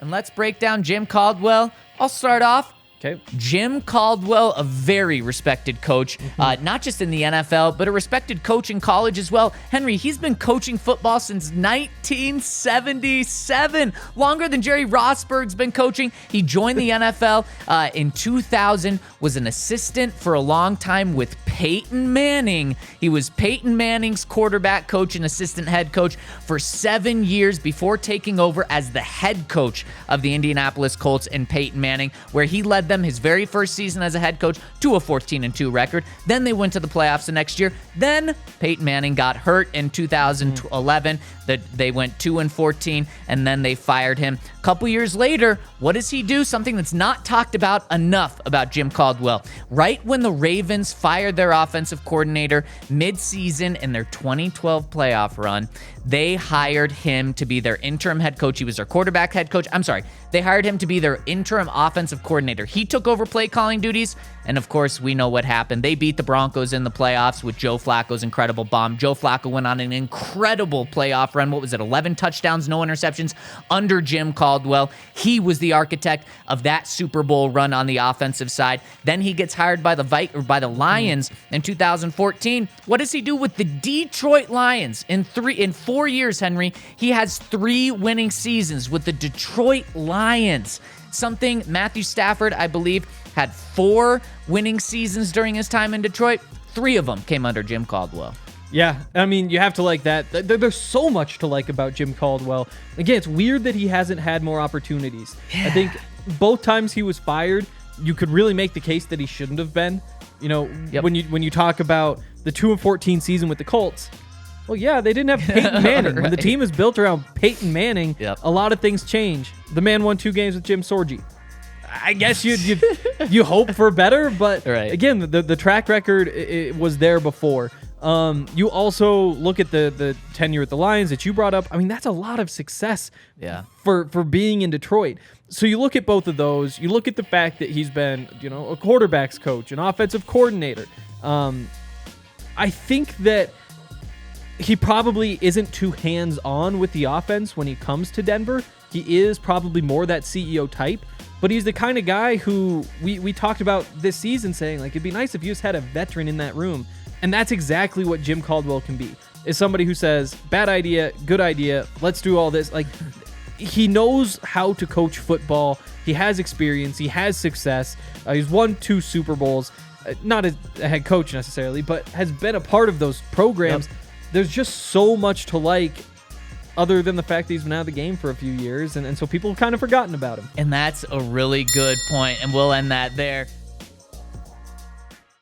and let's break down Jim Caldwell. I'll start off. Okay. Jim Caldwell, a very respected coach, not just in the NFL, but a respected coach in college as well. Henry, he's been coaching football since 1977, longer than Jerry Rosburg's been coaching. He joined the NFL in 2000, was an assistant for a long time with Peyton Manning. He was Peyton Manning's quarterback coach and assistant head coach for 7 years before taking over as the head coach of the Indianapolis Colts and Peyton Manning, where he led them his very first season as a head coach to a 14-2 record. Then they went to the playoffs the next year. Then Peyton Manning got hurt in 2011. They went 2-14, and then they fired him. A couple years later, what does he do? Something that's not talked about enough about Jim Caldwell. Right when the Ravens fired their offensive coordinator mid-season in their 2012 playoff run, they hired him to be their interim head coach. He was their quarterback head coach. They hired him to be their interim offensive coordinator. He took over play calling duties, and of course, we know what happened. They beat the Broncos in the playoffs with Joe Flacco's incredible bomb. Joe Flacco went on an incredible playoff run. What was it? 11 touchdowns, no interceptions under Jim Caldwell. He was the architect of that Super Bowl run on the offensive side. Then he gets hired by the Lions in 2014. What does he do with the Detroit Lions? In 4 years, Henry, he has 3 winning seasons with the Detroit Lions. Something Matthew Stafford, I believe, had 4 winning seasons during his time in Detroit. 3 of them came under Jim Caldwell. Yeah, I mean, you have to like that. There's so much to like about Jim Caldwell. Again, it's weird that he hasn't had more opportunities. Yeah. I think both times he was fired, you could really make the case that he shouldn't have been. You know, when you talk about the 2-14 season with the Colts, well, yeah, they didn't have Peyton Manning. Right. When the team is built around Peyton Manning, a lot of things change. The man won 2 games with Jim Sorgi. I guess you hope for better, but again, the track record it was there before. You also look at the tenure at the Lions that you brought up. I mean, that's a lot of success for being in Detroit. So you look at both of those. You look at the fact that he's been, a quarterback's coach, an offensive coordinator. I think that he probably isn't too hands-on with the offense when he comes to Denver. He is probably more that CEO type, but he's the kind of guy who we talked about this season saying, like, it'd be nice if you just had a veteran in that room. And that's exactly what Jim Caldwell can be, is somebody who says, bad idea, good idea, let's do all this. Like, he knows how to coach football. He has experience. He has success. He's won 2 Super Bowls, not as a head coach necessarily, but has been a part of those programs. Yep. There's just so much to like, other than the fact that he's been out of the game for a few years, and so people have kind of forgotten about him. And that's a really good point, and we'll end that there.